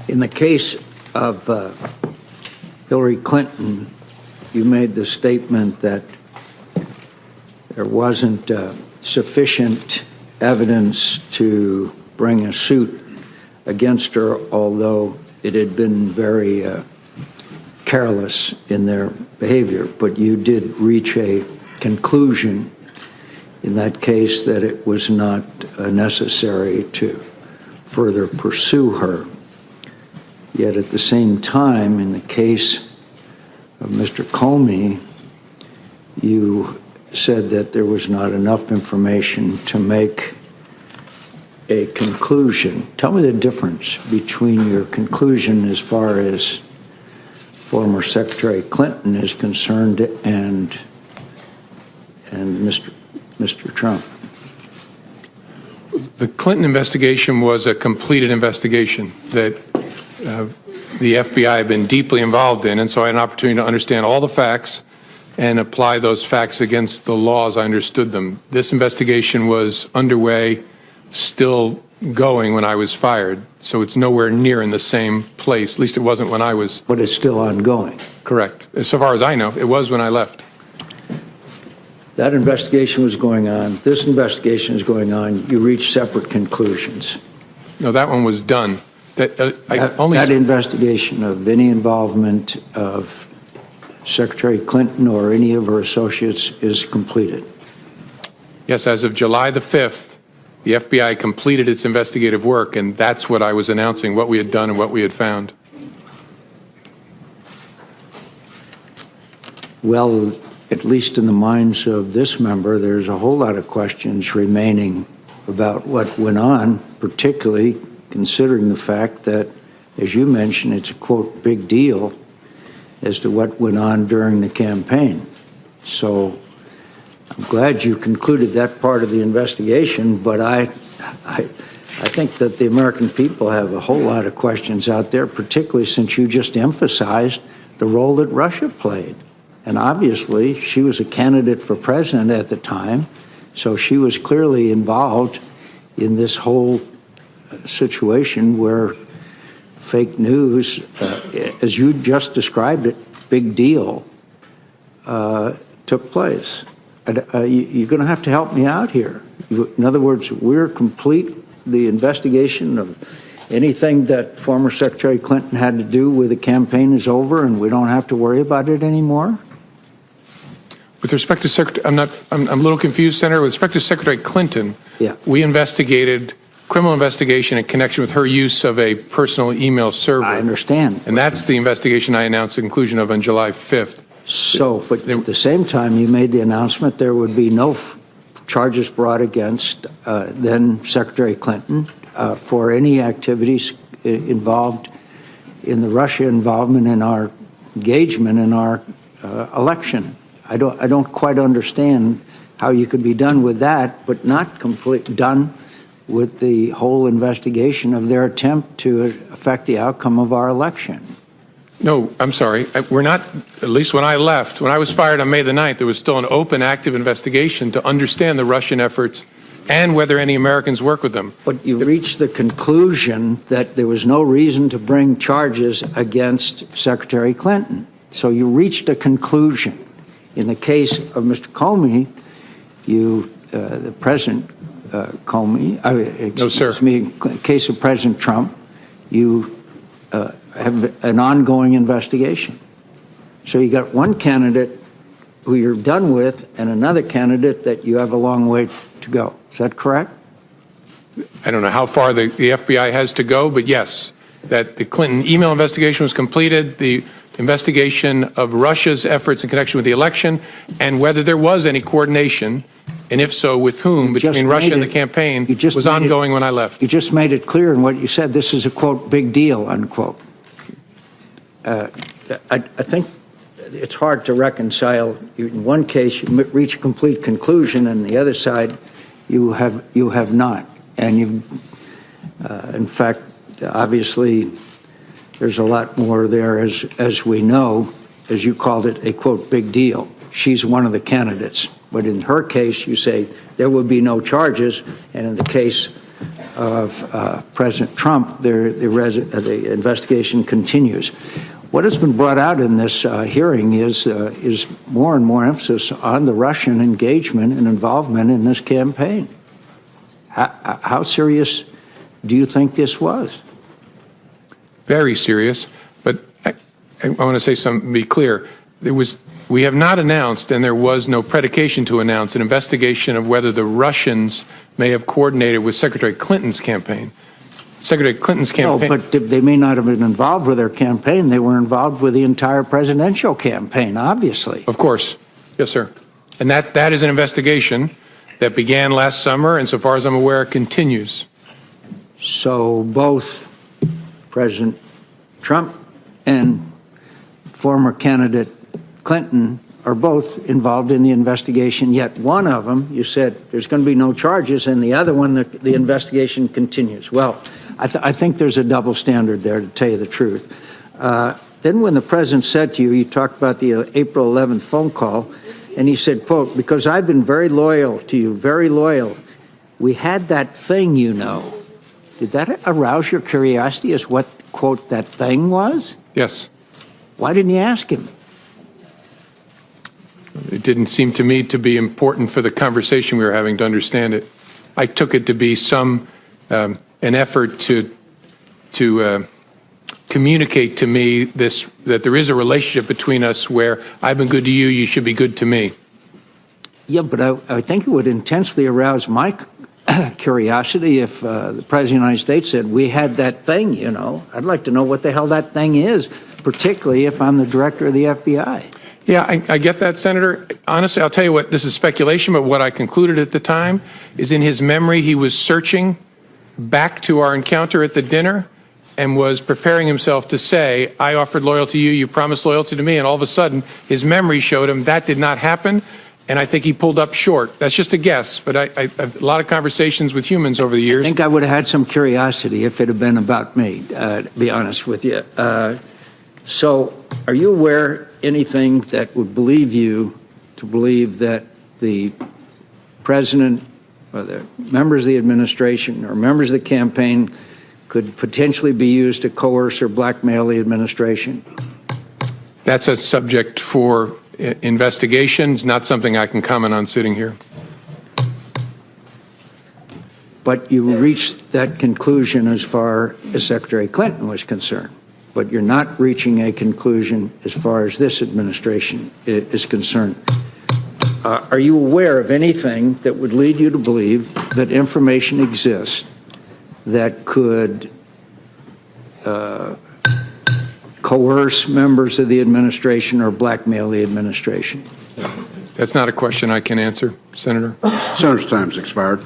In the case of Hillary Clinton, you made the statement that there wasn't sufficient evidence to bring a suit against her, although it had been very careless in their behavior. But you did reach a conclusion in that case that it was not necessary to further pursue her. Yet at the same time, in the case of Mr. Comey, you said that there was not enough information to make a conclusion. Tell me the difference between your conclusion as far as former Secretary Clinton is concerned and Mr. Trump. The Clinton investigation was a completed investigation that the FBI had been deeply involved in, and so I had an opportunity to understand all the facts and apply those facts against the law as I understood them. This investigation was underway, still going when I was fired, so it's nowhere near in the same place. At least it wasn't when I was. But it's still ongoing. Correct. So far as I know, it was when I left. That investigation was going on. This investigation is going on. You reached separate conclusions. No, that one was done. That investigation of any involvement of Secretary Clinton or any of her associates is completed. Yes, as of July the 5th, the FBI completed its investigative work, and that's what I was announcing, what we had done and what we had found. Well, at least in the minds of this member, there's a whole lot of questions remaining about what went on, particularly considering the fact that, as you mentioned, it's a, quote, big deal as to what went on during the campaign. So I'm glad you concluded that part of the investigation, but I think that the American people have a whole lot of questions out there, particularly since you just emphasized the role that Russia played. And obviously, she was a candidate for president at the time, so she was clearly involved in this whole situation where fake news, as you just described it, big deal, took place. You're going to have to help me out here. In other words, we're complete the investigation of anything that former Secretary Clinton had to do with the campaign is over and we don't have to worry about it anymore? With respect to Secretary, I'm a little confused, Senator. With respect to Secretary Clinton, yeah, we investigated criminal investigation in connection with her use of a personal email server. I understand. And that's the investigation I announced the conclusion of on July 5th. So, but at the same time, you made the announcement there would be no charges brought against then Secretary Clinton for any activities involved in the Russia involvement in our engagement in our election. I don't quite understand how you could be done with that, but not done with the whole investigation of their attempt to affect the outcome of our election. No, I'm sorry. We're not, at least when I left, when I was fired on May the 9th, there was still an open, active investigation to understand the Russian efforts and whether any Americans work with them. But you reached the conclusion that there was no reason to bring charges against Secretary Clinton. So you reached a conclusion. In the case of Mr. Comey, the President Comey, no, sir. In the case of President Trump, you have an ongoing investigation. So you got one candidate who you're done with and another candidate that you have a long way to go. Is that correct? I don't know how far the FBI has to go, but yes, that the Clinton email investigation was completed, the investigation of Russia's efforts in connection with the election, and whether there was any coordination, and if so, with whom, between Russia and the campaign, was ongoing when I left. You just made it clear in what you said. This is a, quote, big deal, unquote. I think it's hard to reconcile. In one case, you reach a complete conclusion, and the other side, you have not. And you've, in fact, obviously, there's a lot more there, as we know, as you called it, a, quote, big deal. She's one of the candidates. But in her case, you say there would be no charges. And in the case of President Trump, the investigation continues. What has been brought out in this hearing is more and more emphasis on the Russian engagement and involvement in this campaign. How serious do you think this was? Very serious, but I want to say something, be clear. We have not announced, and there was no predication to announce, an investigation of whether the Russians may have coordinated with Secretary Clinton's campaign. Secretary Clinton's campaign. No, but they may not have been involved with their campaign. They were involved with the entire presidential campaign, obviously. Of course. Yes, sir. And that is an investigation that began last summer, and so far as I'm aware, continues. So both President Trump and former candidate Clinton are both involved in the investigation, yet one of them, you said there's going to be no charges, and the other one, the investigation continues. Well, I think there's a double standard there, to tell you the truth. Then when the president said to you, you talked about the April 11th phone call, and he said, quote, "Because I've been very loyal to you, very loyal. We had that thing, you know." Did that arouse your curiosity as what, quote, that thing was? Yes. Why didn't you ask him? It didn't seem to me to be important for the conversation we were having to understand it. I took it to be an effort to communicate to me that there is a relationship between us where I've been good to you, you should be good to me. Yeah, but I think it would intensely arouse my curiosity if the President of the United States said, "We had that thing, you know." I'd like to know what the hell that thing is, particularly if I'm the director of the FBI. Yeah, I get that, Senator. Honestly, I'll tell you what, this is speculation, but what I concluded at the time is in his memory, he was searching back to our encounter at the dinner and was preparing himself to say, "I offered loyalty to you, you promised loyalty to me," and all of a sudden, his memory showed him that did not happen, and I think he pulled up short. That's just a guess, but I've a lot of conversations with humans over the years. I think I would have had some curiosity if it had been about me, to be honest with you. So are you aware anything that would believe you to believe that the president or the members of the administration or members of the campaign could potentially be used to coerce or blackmail the administration? That's a subject for investigation. It's not something I can comment on sitting here. But you reached that conclusion as far as Secretary Clinton was concerned. But you're not reaching a conclusion as far as this administration is concerned. Are you aware of anything that would lead you to believe that information exists that could coerce members of the administration or blackmail the administration? That's not a question I can answer, Senator. Senator's time's expired.